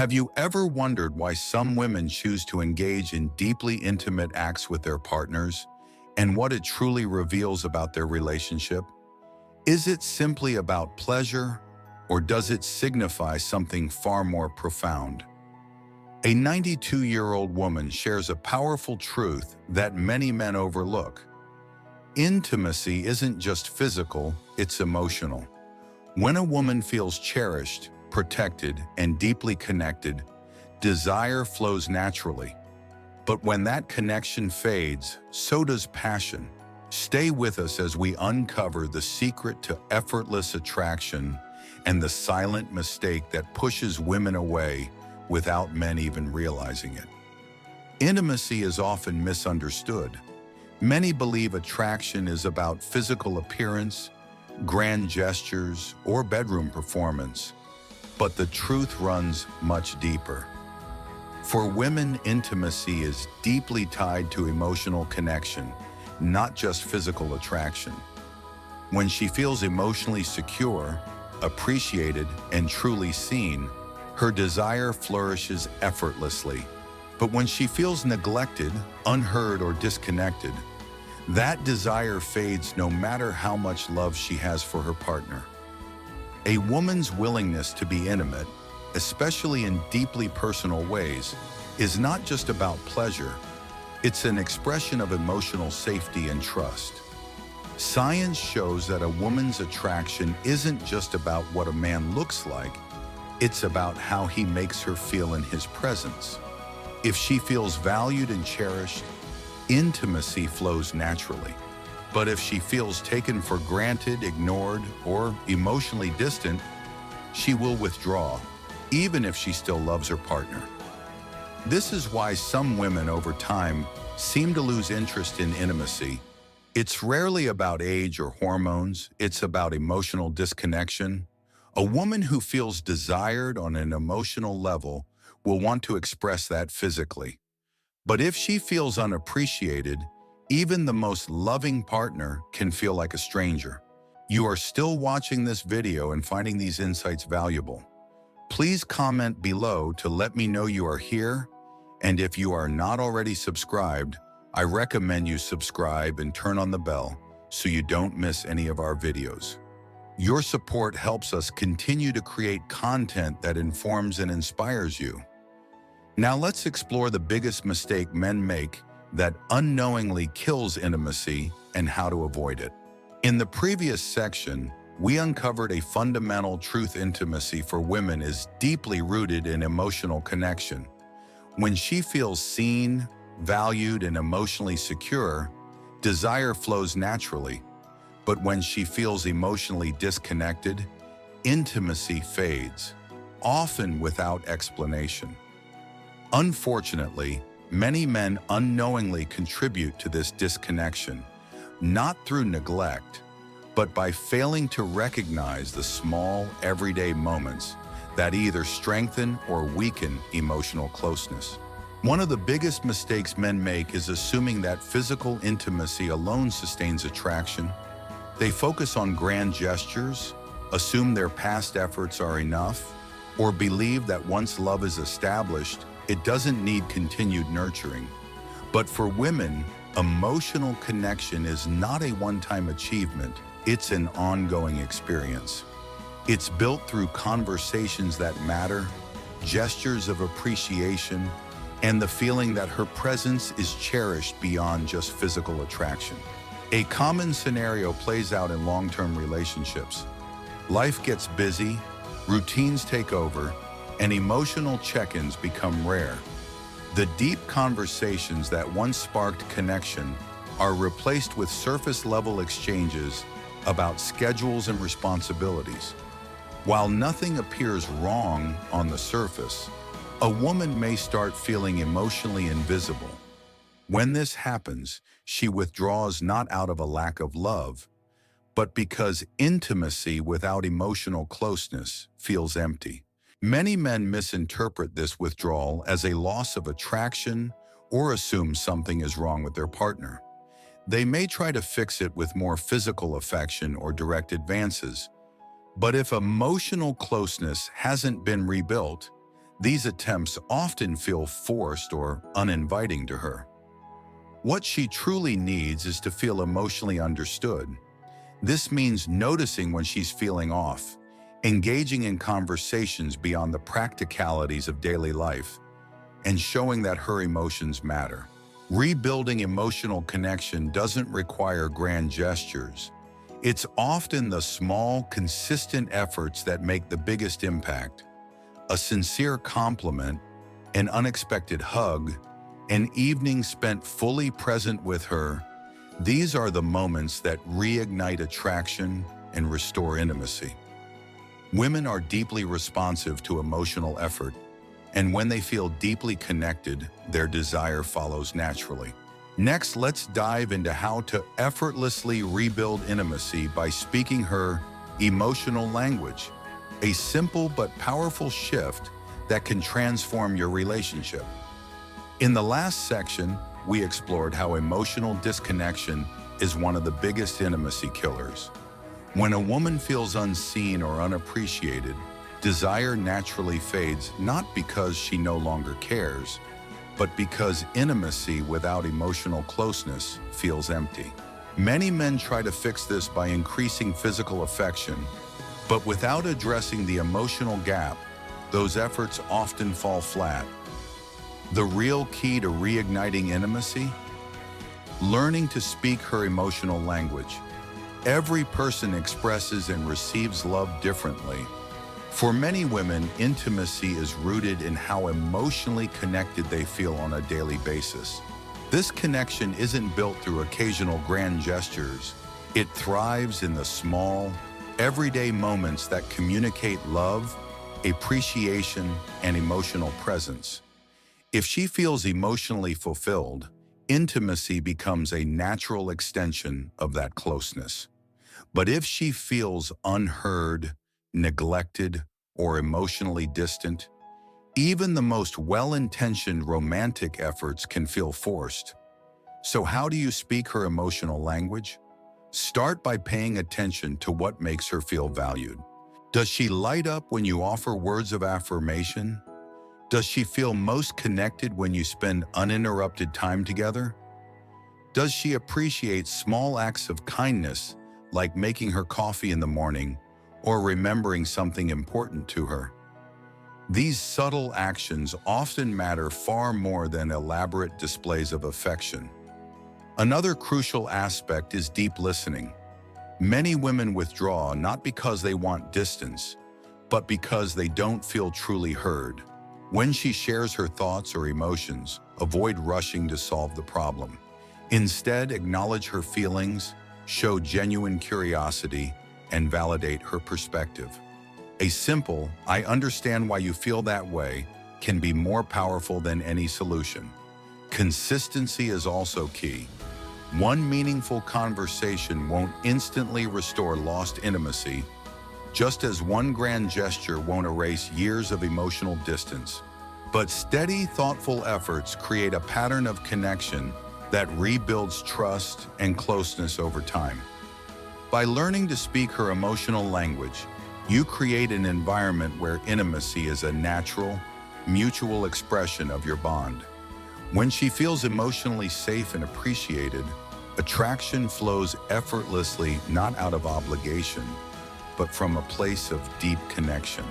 Have you ever wondered why some women choose to engage in deeply intimate acts with their partners and what it truly reveals about their relationship? Is it simply about pleasure, or does it signify something far more profound? A 92-year-old woman shares a powerful truth that many men overlook. Intimacy isn't just physical, it's emotional. When a woman feels cherished, protected, and deeply connected, desire flows naturally. But when that connection fades, so does passion. Stay with us as we uncover the secret to effortless attraction and the silent mistake that pushes women away without men even realizing it. Intimacy is often misunderstood. Many believe attraction is about physical appearance, grand gestures, or bedroom performance, but the truth runs much deeper. For women, intimacy is deeply tied to emotional connection, not just physical attraction. When she feels emotionally secure, appreciated, and truly seen, her desire flourishes effortlessly. But when she feels neglected, unheard, or disconnected, that desire fades no matter how much love she has for her partner. A woman's willingness to be intimate, especially in deeply personal ways, is not just about pleasure. It's an expression of emotional safety and trust. Science shows that a woman's attraction isn't just about what a man looks like, it's about how he makes her feel in his presence. If she feels valued and cherished, intimacy flows naturally. But if she feels taken for granted, ignored, or emotionally distant, she will withdraw, even if she still loves her partner. This is why some women over time seem to lose interest in intimacy. It's rarely about age or hormones, it's about emotional disconnection. A woman who feels desired on an emotional level will want to express that physically. But if she feels unappreciated, even the most loving partner can feel like a stranger. You are still watching this video and finding these insights valuable. Please comment below to let me know you are here, and if you are not already subscribed, I recommend you subscribe and turn on the bell so you don't miss any of our videos. Your support helps us continue to create content that informs and inspires you. Now let's explore the biggest mistake men make that unknowingly kills intimacy and how to avoid it. In the previous section, we uncovered a fundamental truth: intimacy for women is deeply rooted in emotional connection. When she feels seen, valued, and emotionally secure, desire flows naturally. But when she feels emotionally disconnected, intimacy fades, often without explanation. Unfortunately, many men unknowingly contribute to this disconnection, not through neglect, but by failing to recognize the small, everyday moments that either strengthen or weaken emotional closeness. One of the biggest mistakes men make is assuming that physical intimacy alone sustains attraction. They focus on grand gestures, assume their past efforts are enough, or believe that once love is established, it doesn't need continued nurturing. But for women, emotional connection is not a one-time achievement, it's an ongoing experience. It's built through conversations that matter, gestures of appreciation, and the feeling that her presence is cherished beyond just physical attraction. A common scenario plays out in long-term relationships. Life gets busy, routines take over, and emotional check-ins become rare. The deep conversations that once sparked connection are replaced with surface-level exchanges about schedules and responsibilities. While nothing appears wrong on the surface, a woman may start feeling emotionally invisible. When this happens, she withdraws not out of a lack of love, but because intimacy without emotional closeness feels empty. Many men misinterpret this withdrawal as a loss of attraction or assume something is wrong with their partner. They may try to fix it with more physical affection or direct advances, but if emotional closeness hasn't been rebuilt, These attempts often feel forced or uninviting to her. What she truly needs is to feel emotionally understood. This means noticing when she's feeling off, engaging in conversations beyond the practicalities of daily life, and showing that her emotions matter. Rebuilding emotional connection doesn't require grand gestures. It's often the small, consistent efforts that make the biggest impact. A sincere compliment, an unexpected hug, an evening spent fully present with her, these are the moments that reignite attraction and restore intimacy. Women are deeply responsive to emotional effort, and when they feel deeply connected, their desire follows naturally. Next, let's dive into how to effortlessly rebuild intimacy by speaking her emotional language, a simple but powerful shift that can transform your relationship. In the last section, we explored how emotional disconnection is one of the biggest intimacy killers. When a woman feels unseen or unappreciated, desire naturally fades not because she no longer cares, but because intimacy without emotional closeness feels empty. Many men try to fix this by increasing physical affection, but without addressing the emotional gap, those efforts often fall flat. The real key to reigniting intimacy? Learning to speak her emotional language. Every person expresses and receives love differently. For many women, intimacy is rooted in how emotionally connected they feel on a daily basis. This connection isn't built through occasional grand gestures. It thrives in the small, everyday moments that communicate love, appreciation, and emotional presence. If she feels emotionally fulfilled, intimacy becomes a natural extension of that closeness. But if she feels unheard, neglected, or emotionally distant, even the most well-intentioned romantic efforts can feel forced. So how do you speak her emotional language? Start by paying attention to what makes her feel valued. Does she light up when you offer words of affirmation? Does she feel most connected when you spend uninterrupted time together? Does she appreciate small acts of kindness, like making her coffee in the morning or remembering something important to her? These subtle actions often matter far more than elaborate displays of affection. Another crucial aspect is deep listening. Many women withdraw not because they want distance, but because they don't feel truly heard. When she shares her thoughts or emotions, avoid rushing to solve the problem. Instead, acknowledge her feelings, show genuine curiosity, and validate her perspective. A simple, "I understand why you feel that way," can be more powerful than any solution. Consistency is also key. One meaningful conversation won't instantly restore lost intimacy, just as one grand gesture won't erase years of emotional distance. But steady, thoughtful efforts create a pattern of connection that rebuilds trust and closeness over time. By learning to speak her emotional language, you create an environment where intimacy is a natural, mutual expression of your bond. When she feels emotionally safe and appreciated, attraction flows effortlessly, not out of obligation, but from a place of deep connection.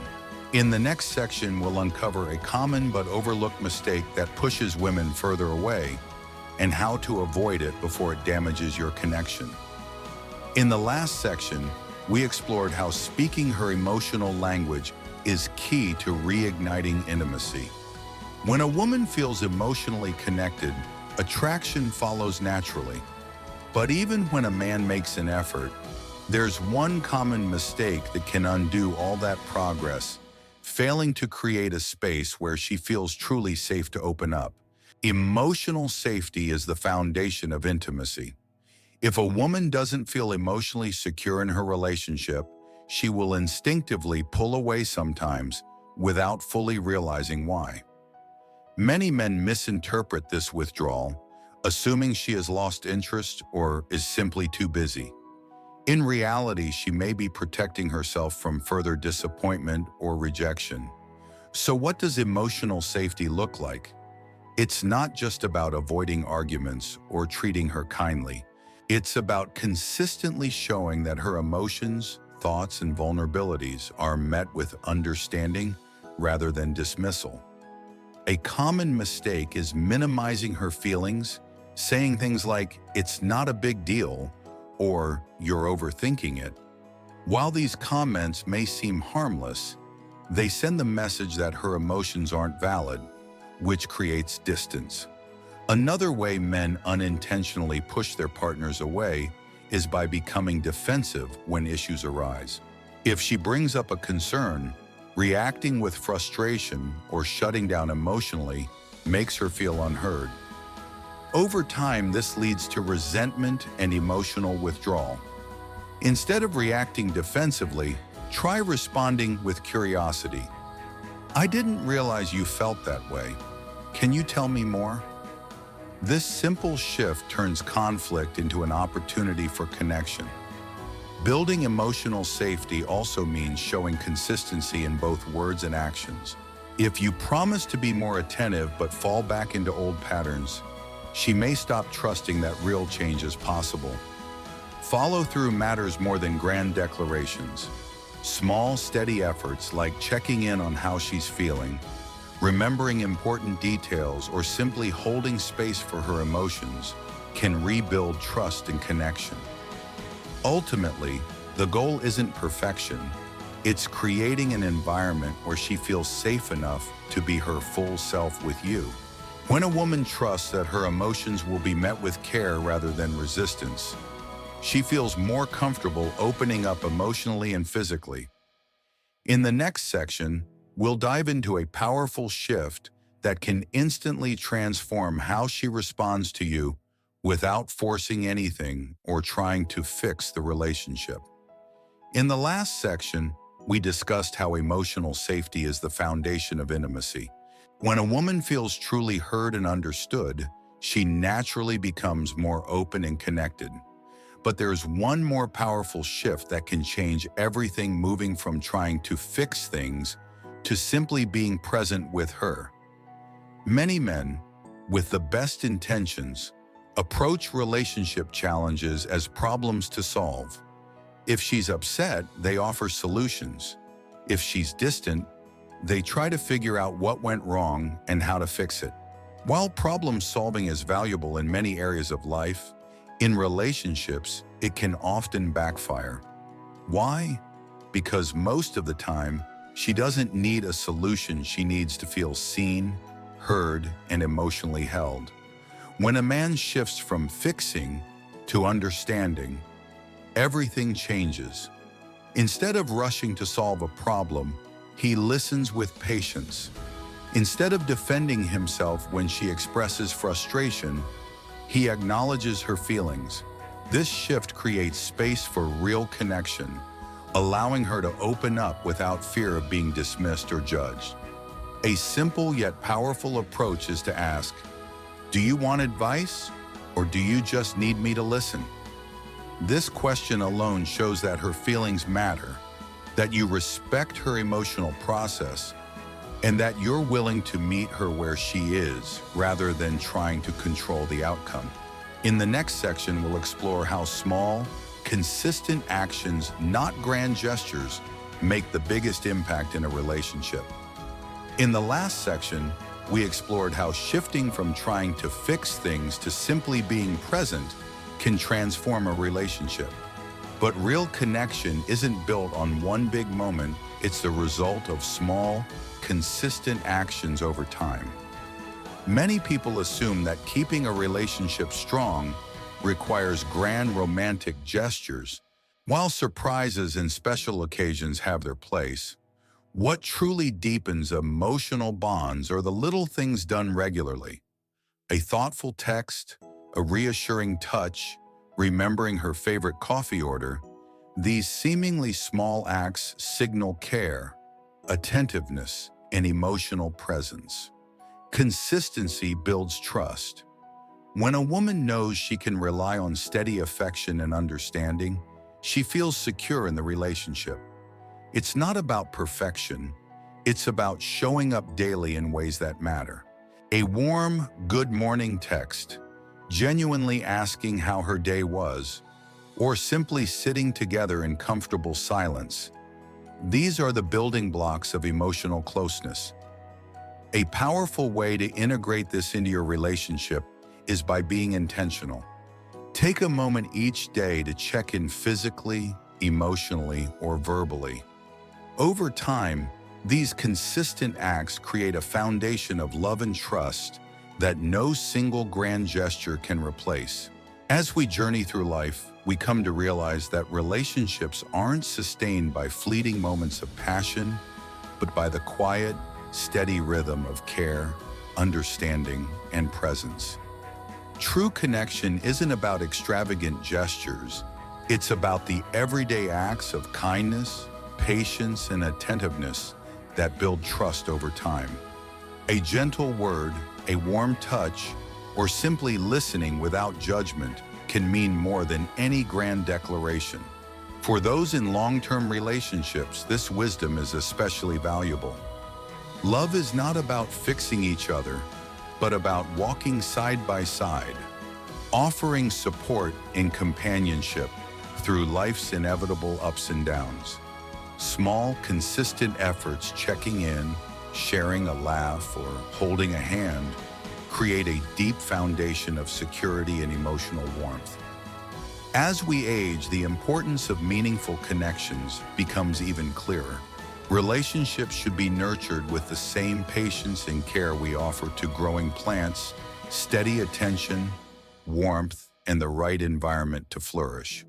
In the next section, we'll uncover a common but overlooked mistake that pushes women further away and how to avoid it before it damages your connection. In the last section, we explored how speaking her emotional language is key to reigniting intimacy. When a woman feels emotionally connected, attraction follows naturally. But even when a man makes an effort, there's one common mistake that can undo all that progress: failing to create a space where she feels truly safe to open up. Emotional safety is the foundation of intimacy. If a woman doesn't feel emotionally secure in her relationship, she will instinctively pull away sometimes without fully realizing why. Many men misinterpret this withdrawal, assuming she has lost interest or is simply too busy. In reality, she may be protecting herself from further disappointment or rejection. So what does emotional safety look like? It's not just about avoiding arguments or treating her kindly. It's about consistently showing that her emotions, thoughts, and vulnerabilities are met with understanding rather than dismissal. A common mistake is minimizing her feelings, saying things like, "It's not a big deal," or "You're overthinking it." While these comments may seem harmless, they send the message that her emotions aren't valid, which creates distance. Another way men unintentionally push their partners away is by becoming defensive when issues arise. If she brings up a concern, reacting with frustration or shutting down emotionally makes her feel unheard. Over time, this leads to resentment and emotional withdrawal. Instead of reacting defensively, try responding with curiosity. "I didn't realize you felt that way. Can you tell me more?" This simple shift turns conflict into an opportunity for connection. Building emotional safety also means showing consistency in both words and actions. If you promise to be more attentive but fall back into old patterns, she may stop trusting that real change is possible. Follow through matters more than grand declarations. Small, steady efforts like checking in on how she's feeling, remembering important details, or simply holding space for her emotions can rebuild trust and connection. Ultimately, the goal isn't perfection. It's creating an environment where she feels safe enough to be her full self with you. When a woman trusts that her emotions will be met with care rather than resistance, she feels more comfortable opening up emotionally and physically. In the next section, we'll dive into a powerful shift that can instantly transform how she responds to you without forcing anything or trying to fix the relationship. In the last section, we discussed how emotional safety is the foundation of intimacy. When a woman feels truly heard and understood, she naturally becomes more open and connected. But there's one more powerful shift that can change everything, moving from trying to fix things to simply being present with her. Many men, with the best intentions, approach relationship challenges as problems to solve. If she's upset, they offer solutions. If she's distant, they try to figure out what went wrong and how to fix it. While problem solving is valuable in many areas of life, in relationships, it can often backfire. Why? Because most of the time, she doesn't need a solution. She needs to feel seen, heard, and emotionally held. When a man shifts from fixing to understanding, everything changes. Instead of rushing to solve a problem, he listens with patience. Instead of defending himself when she expresses frustration, he acknowledges her feelings. This shift creates space for real connection, allowing her to open up without fear of being dismissed or judged. A simple yet powerful approach is to ask, "Do you want advice, or do you just need me to listen?" This question alone shows that her feelings matter, that you respect her emotional process, and that you're willing to meet her where she is rather than trying to control the outcome. In the next section, we'll explore how small, consistent actions, not grand gestures, make the biggest impact in a relationship. In the last section, we explored how shifting from trying to fix things to simply being present can transform a relationship. But real connection isn't built on one big moment, it's the result of small, consistent actions over time. Many people assume that keeping a relationship strong requires grand romantic gestures. While surprises and special occasions have their place, what truly deepens emotional bonds are the little things done regularly. A thoughtful text, a reassuring touch, remembering her favorite coffee order. These seemingly small acts signal care, attentiveness, and emotional presence. Consistency builds trust. When a woman knows she can rely on steady affection and understanding, she feels secure in the relationship. It's not about perfection, It's about showing up daily in ways that matter. A warm, good morning text, genuinely asking how her day was, or simply sitting together in comfortable silence. These are the building blocks of emotional closeness. A powerful way to integrate this into your relationship is by being intentional. Take a moment each day to check in physically, emotionally, or verbally. Over time, these consistent acts create a foundation of love and trust that no single grand gesture can replace. As we journey through life, we come to realize that relationships aren't sustained by fleeting moments of passion, but by the quiet, steady rhythm of care, understanding, and presence. True connection isn't about extravagant gestures. It's about the everyday acts of kindness, patience, and attentiveness that build trust over time. A gentle word, a warm touch, or simply listening without judgment can mean more than any grand declaration. For those in long-term relationships, this wisdom is especially valuable. Love is not about fixing each other, but about walking side by side, offering support and companionship through life's inevitable ups and downs. Small, consistent efforts, checking in, sharing a laugh, or holding a hand, create a deep foundation of security and emotional warmth. As we age, the importance of meaningful connections becomes even clearer. Relationships should be nurtured with the same patience and care we offer to growing plants, steady attention, warmth, and the right environment to flourish.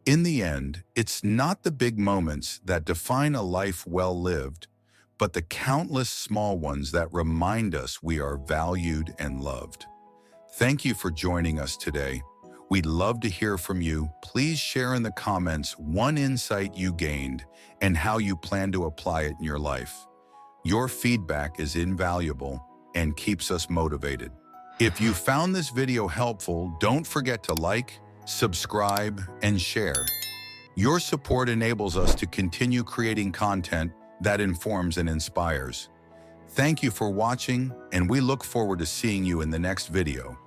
In the end, it's not the big moments that define a life well lived, but the countless small ones that remind us we are valued and loved. Thank you for joining us today. We'd love to hear from you. Please share in the comments one insight you gained and how you plan to apply it in your life. Your feedback is invaluable and keeps us motivated. If you found this video helpful, don't forget to like, subscribe, and share. Your support enables us to continue creating content that informs and inspires. Thank you for watching, and we look forward to seeing you in the next video.